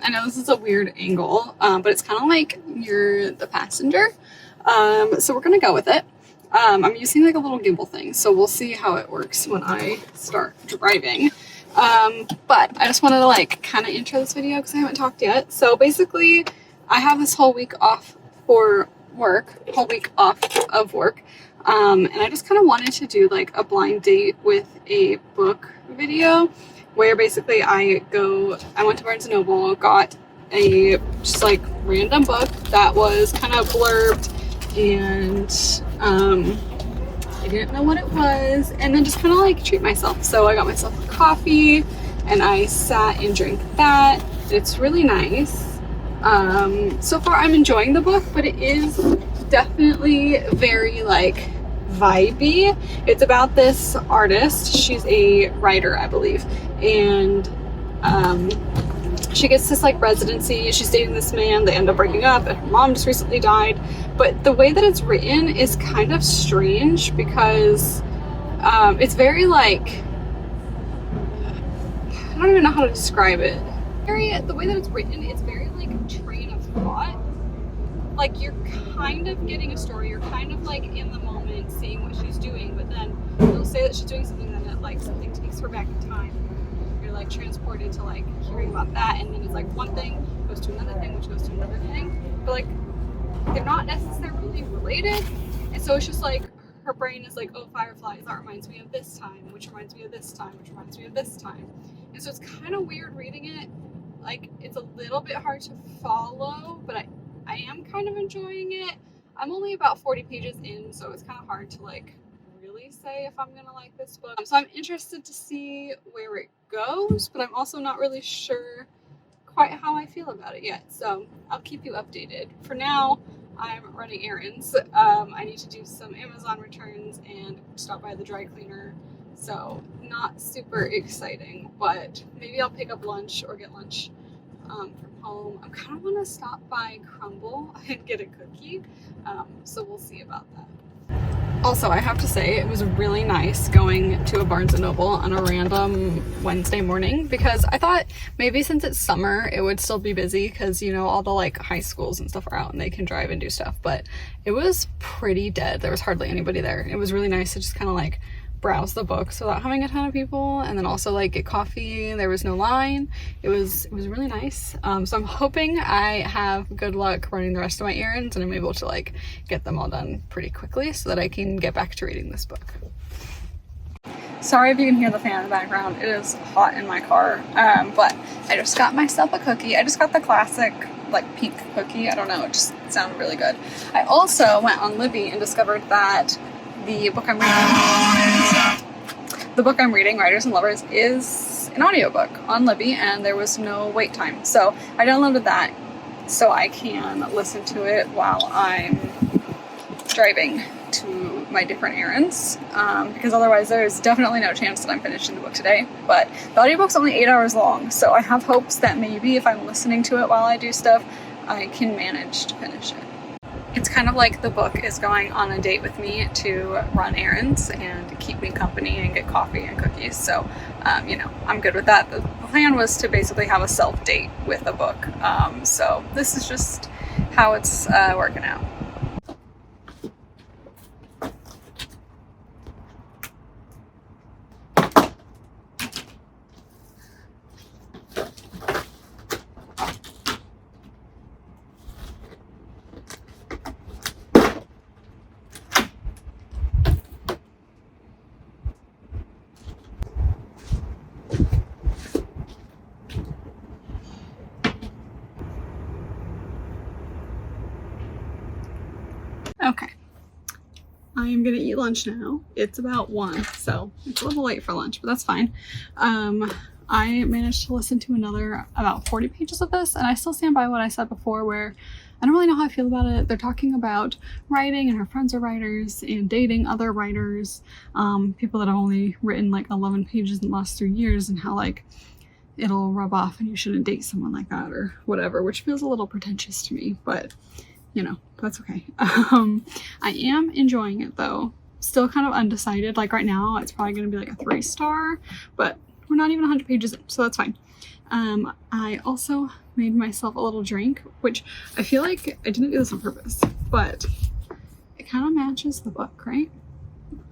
I know this is a weird angle, but it's kind of like you're the passenger. So we're gonna go with it. I'm using like a little gimbal thing, so we'll see how it works when I start driving. But I just wanted to like kind of intro this video because I haven't talked yet. So basically, I have this whole week off for work, whole week off of work. And I just kind of wanted to do like a blind date with a book video where basically I went to Barnes & Noble, got a just like random book that was kind of blurbed and I didn't know what it was, and then just kind of like treat myself. So I got myself a coffee and I sat and drank that. It's really nice. So far I'm enjoying the book, but it is definitely very like vibey. It's about this artist. She's a writer, I believe, and she gets this like residency. She's dating this man. They end up breaking up, and her mom just recently died. But the way that it's written is kind of strange because it's very like, I don't even know how to describe it. The way that it's written is very like train of thought. Like you're kind of getting a story, you're kind of like in the moment seeing what she's doing, but then they'll say that she's doing something, then it like something takes her back in time. You're like transported to like hearing about that, and then it's like one thing goes to another thing, which goes to another thing, but like they're not necessarily related. And so it's just like her brain is like, oh, fireflies, that reminds me of this time, which reminds me of this time, which reminds me of this time. And so it's kind of weird reading it. Like it's a little bit hard to follow, but I am kind of enjoying it. I'm only about 40 pages in, so it's kind of hard to like really say if I'm gonna like this book. So I'm interested to see where it goes, but I'm also not really sure quite how I feel about it yet. So I'll keep you updated. For now, I'm running errands. I need to do some Amazon returns and stop by the dry cleaner. So not super exciting, but maybe I'll pick up lunch or get lunch from home. I kind of want to stop by Crumble and get a cookie, so we'll see about that. Also, I have to say it was really nice going to a Barnes & Noble on a random Wednesday morning, because I thought maybe since it's summer it would still be busy because, you know, all the like high schools and stuff are out and they can drive and do stuff, but it was pretty dead. There was hardly anybody there. It was really nice to just kind of like browse the books without having a ton of people, and then also like get coffee. There was no line. It was really nice. So I'm hoping I have good luck running the rest of my errands and I'm able to like get them all done pretty quickly so that I can get back to reading this book. Sorry if you can hear the fan in the background. It is hot in my car, but I just got myself a cookie. I just got the classic like pink cookie. I don't know, it just sounded really good. I also went on Libby and discovered that the book I'm reading, Writers and Lovers, is an audiobook on Libby, and there was no wait time. So I downloaded that so I can listen to it while I'm driving to my different errands, because otherwise there's definitely no chance that I'm finishing the book today. But the audiobook's only 8 hours long, so I have hopes that maybe if I'm listening to it while I do stuff, I can manage to finish it. It's kind of like the book is going on a date with me to run errands and keep me company and get coffee and cookies. So, you know, I'm good with that. The plan was to basically have a self-date with a book. So this is just how it's working out. Okay, I am gonna eat lunch now. It's about 1, so it's a little late for lunch, but that's fine. I managed to listen to about 40 pages of this, and I still stand by what I said before, where I don't really know how I feel about it. They're talking about writing, and her friends are writers, and dating other writers, people that have only written like 11 pages in the last 3 years, and how like it'll rub off and you shouldn't date someone like that or whatever, which feels a little pretentious to me, but you know, that's okay. I am enjoying it though. Still kind of undecided. Like right now, it's probably going to be like a 3-star, but we're not even 100 pages in, so that's fine. I also made myself a little drink, which I feel like I didn't do this on purpose, but it kind of matches the book, right?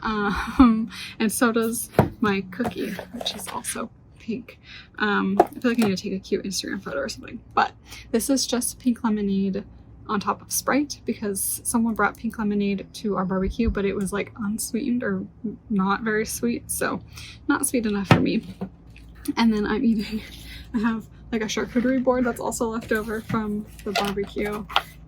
And so does my cookie, which is also pink. I feel like I need to take a cute Instagram photo or something, but this is just pink lemonade on top of Sprite because someone brought pink lemonade to our barbecue, but it was like unsweetened or not very sweet, so not sweet enough for me. And then I'm eating, I have like a charcuterie board that's also left over from the barbecue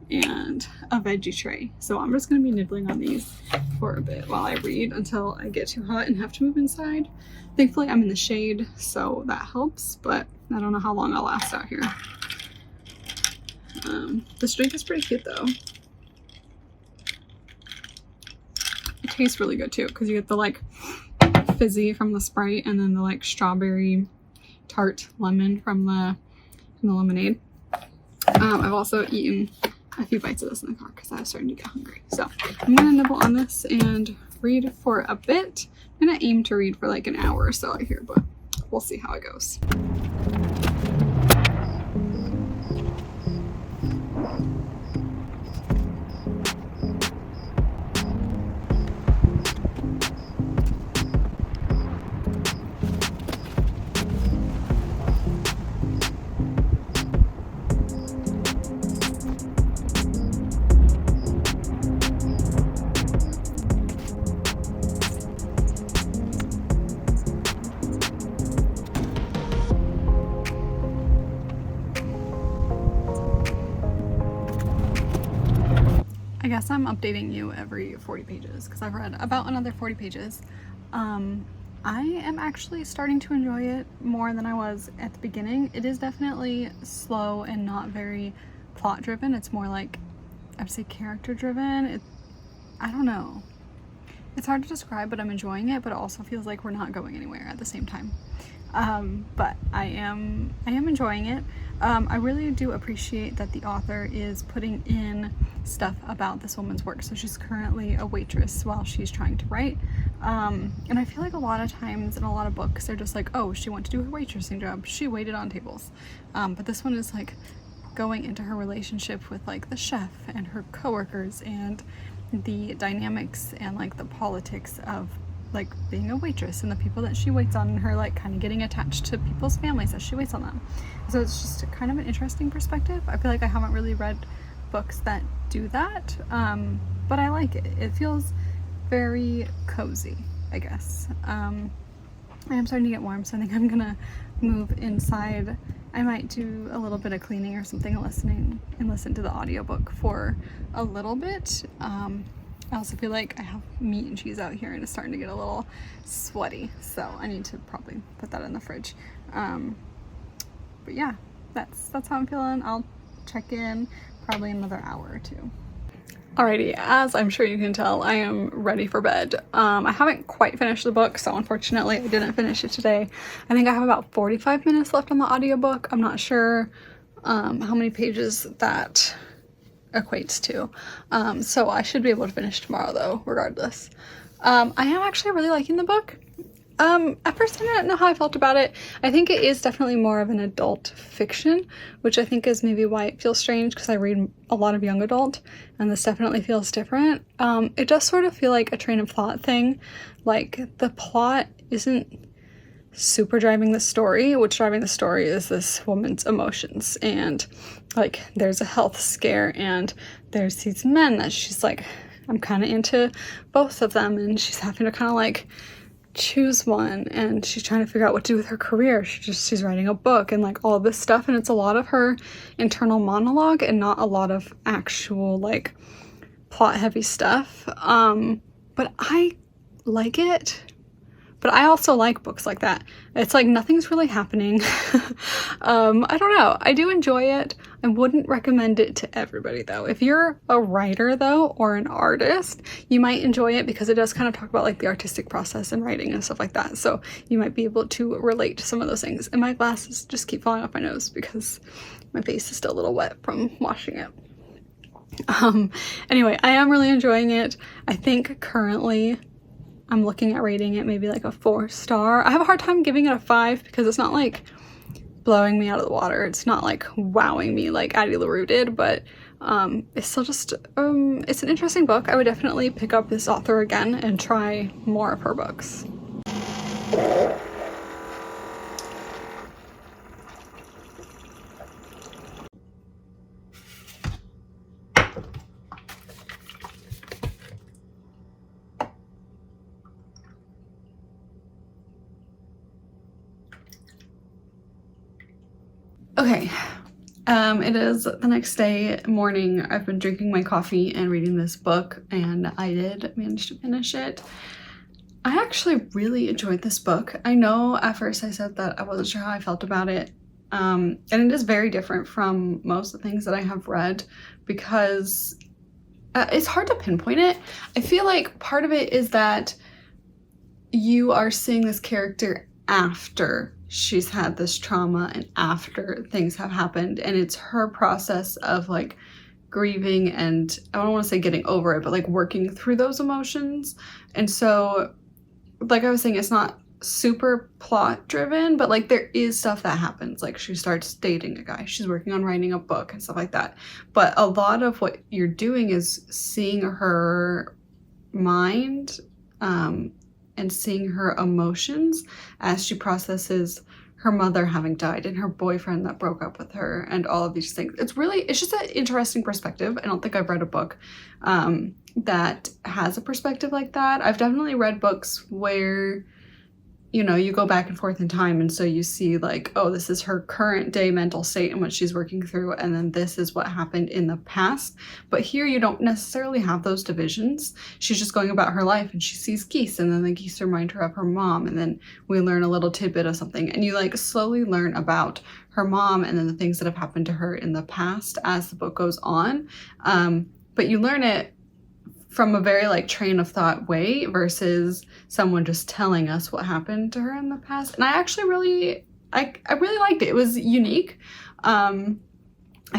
and a veggie tray. So I'm just gonna be nibbling on these for a bit while I read until I get too hot and have to move inside. Thankfully I'm in the shade, so that helps, but I don't know how long I'll last out here. This drink is pretty cute though. It tastes really good too because you get the like fizzy from the Sprite and then the like strawberry tart lemon from the lemonade. I've also eaten a few bites of this in the car because I was starting to get hungry. So I'm gonna nibble on this and read for a bit. I'm gonna aim to read for like an hour or so here, but we'll see how it goes. I guess I'm updating you every 40 pages because I've read about another 40 pages. I am actually starting to enjoy it more than I was at the beginning. It is definitely slow and not very plot driven. It's more like, I'd say character driven. I don't know. It's hard to describe, but I'm enjoying it, but it also feels like we're not going anywhere at the same time. But I am enjoying it. I really do appreciate that the author is putting in stuff about this woman's work. So she's currently a waitress while she's trying to write. And I feel like a lot of times in a lot of books, they're just like, oh, she went to do her waitressing job. She waited on tables. But this one is like going into her relationship with like the chef and her coworkers and the dynamics and like the politics of like being a waitress and the people that she waits on and her like kind of getting attached to people's families as she waits on them. So it's just kind of an interesting perspective. I feel like I haven't really read books that do that, but I like it. It feels very cozy, I guess. I am starting to get warm, so I think I'm gonna move inside. I might do a little bit of cleaning or something and listen to the audiobook for a little bit. I also feel like I have meat and cheese out here and it's starting to get a little sweaty, so I need to probably put that in the fridge. But yeah, that's how I'm feeling. I'll check in probably another hour or two. Alrighty, as I'm sure you can tell, I am ready for bed. I haven't quite finished the book, so unfortunately I didn't finish it today. I think I have about 45 minutes left on the audiobook. I'm not sure how many pages that equates to. So I should be able to finish tomorrow though, regardless. I am actually really liking the book. At first I didn't know how I felt about it. I think it is definitely more of an adult fiction, which I think is maybe why it feels strange because I read a lot of young adult and this definitely feels different. It does sort of feel like a train of thought thing. Like the plot isn't super driving the story. What's driving the story is this woman's emotions, and like there's a health scare and there's these men that she's like, I'm kind of into both of them, and she's having to kind of like choose one, and she's trying to figure out what to do with her career. She's writing a book and like all this stuff, and it's a lot of her internal monologue and not a lot of actual like plot heavy stuff. But I like it. But I also like books like that. It's like nothing's really happening. I don't know. I do enjoy it. I wouldn't recommend it to everybody though. If you're a writer though, or an artist, you might enjoy it because it does kind of talk about like the artistic process and writing and stuff like that. So you might be able to relate to some of those things. And my glasses just keep falling off my nose because my face is still a little wet from washing it. Anyway, I am really enjoying it. I think currently I'm looking at rating it maybe like a 4-star. I have a hard time giving it a 5 because it's not like blowing me out of the water. It's not like wowing me like Addie LaRue did, but it's still just, it's an interesting book. I would definitely pick up this author again and try more of her books. Okay, it is the next day morning. I've been drinking my coffee and reading this book, and I did manage to finish it. I actually really enjoyed this book. I know at first I said that I wasn't sure how I felt about it, and it is very different from most of the things that I have read because it's hard to pinpoint it. I feel like part of it is that you are seeing this character after she's had this trauma and after things have happened, and it's her process of like grieving and I don't want to say getting over it, but like working through those emotions. And so like I was saying, it's not super plot driven, but like there is stuff that happens, like she starts dating a guy, she's working on writing a book and stuff like that, but a lot of what you're doing is seeing her mind and seeing her emotions as she processes her mother having died and her boyfriend that broke up with her and all of these things. It's just an interesting perspective. I don't think I've read a book that has a perspective like that. I've definitely read books where, you know, you go back and forth in time, and so you see like, oh, this is her current day mental state and what she's working through, and then this is what happened in the past. But here you don't necessarily have those divisions. She's just going about her life and she sees geese, and then the geese remind her of her mom, and then we learn a little tidbit of something, and you like slowly learn about her mom and then the things that have happened to her in the past as the book goes on. But you learn it from a very like train of thought way versus someone just telling us what happened to her in the past. And I actually really liked it. It was unique. I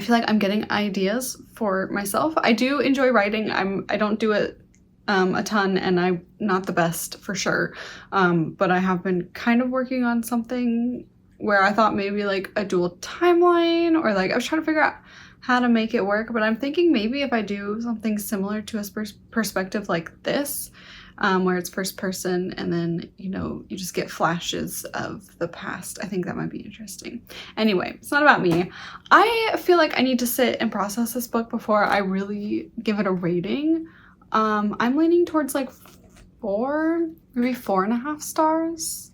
feel like I'm getting ideas for myself. I do enjoy writing. I don't do it a ton, and I'm not the best for sure. But I have been kind of working on something where I thought maybe like a dual timeline, or like I was trying to figure out how to make it work, but I'm thinking maybe if I do something similar to a perspective like this, where it's first person and then, you know, you just get flashes of the past. I think that might be interesting. Anyway, it's not about me. I feel like I need to sit and process this book before I really give it a rating. I'm leaning towards like 4, maybe 4.5 stars.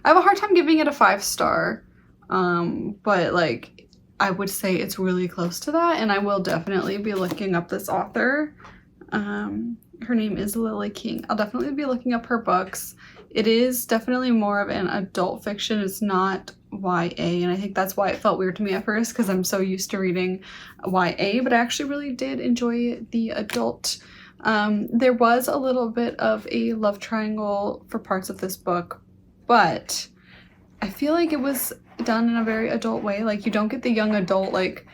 I have a hard time giving it a 5-star, but like I would say it's really close to that, and I will definitely be looking up this author. Her name is Lily King. I'll definitely be looking up her books. It is definitely more of an adult fiction. It's not YA, and I think that's why it felt weird to me at first, because I'm so used to reading YA, but I actually really did enjoy the adult. There was a little bit of a love triangle for parts of this book, but I feel like it was done in a very adult way. Like you don't get the young adult like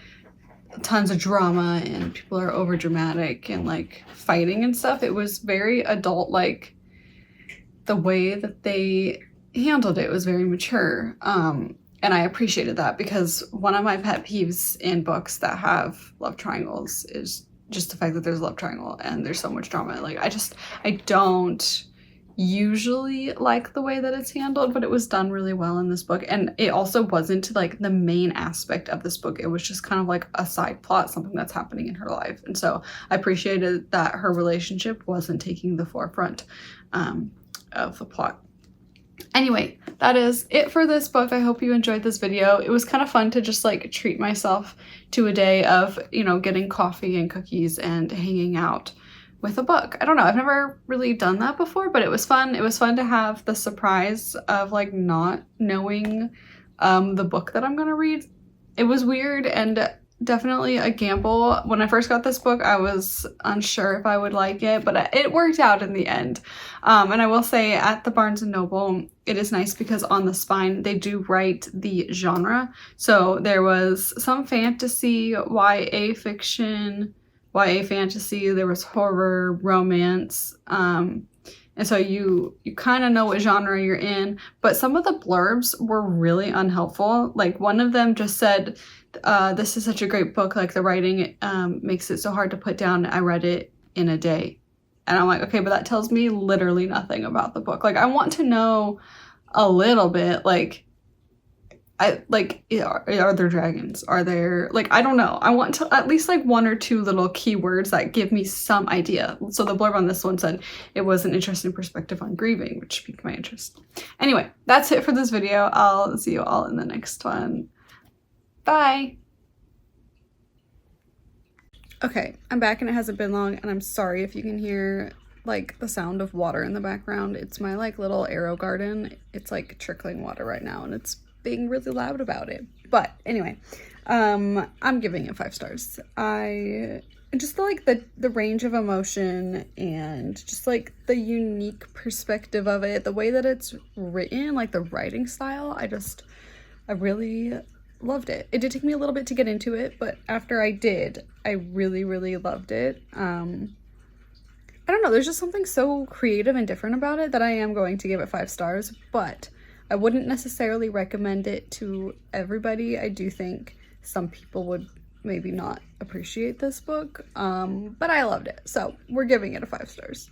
tons of drama and people are over dramatic and like fighting and stuff. It was very adult, like the way that they handled it was very mature. And I appreciated that, because one of my pet peeves in books that have love triangles is just the fact that there's a love triangle and there's so much drama. Like I don't usually like the way that it's handled, but it was done really well in this book. And it also wasn't like the main aspect of this book. It was just kind of like a side plot, something that's happening in her life. And so I appreciated that her relationship wasn't taking the forefront of the plot. Anyway, that is it for this book. I hope you enjoyed this video. It was kind of fun to just like treat myself to a day of, you know, getting coffee and cookies and hanging out with a book. I don't know, I've never really done that before, but it was fun. It was fun to have the surprise of like not knowing the book that I'm gonna read. It was weird and definitely a gamble. When I first got this book, I was unsure if I would like it, but it worked out in the end. And I will say at the Barnes & Noble, it is nice because on the spine, they do write the genre. So there was some fantasy, YA fiction, YA fantasy, there was horror, romance, and so you kind of know what genre you're in. But some of the blurbs were really unhelpful. Like one of them just said, this is such a great book, like the writing makes it so hard to put down. I read it in a day. And I'm like, okay, but that tells me literally nothing about the book. Like I want to know a little bit, like are there dragons? Are there, like, I don't know. I want to at least like 1 or 2 little keywords that give me some idea. So the blurb on this one said it was an interesting perspective on grieving, which piqued my interest. Anyway, that's it for this video. I'll see you all in the next one. Bye. Okay, I'm back and it hasn't been long, and I'm sorry if you can hear like the sound of water in the background. It's my like little arrow garden. It's like trickling water right now and it's being really loud about it. But anyway, I'm giving it 5 stars. I just like the range of emotion and just like the unique perspective of it, the way that it's written, like the writing style. I really loved it. It did take me a little bit to get into it, but after I did, I really, really loved it. I don't know, there's just something so creative and different about it that I am going to give it 5 stars, but I wouldn't necessarily recommend it to everybody. I do think some people would maybe not appreciate this book, but I loved it, so we're giving it a 5 stars.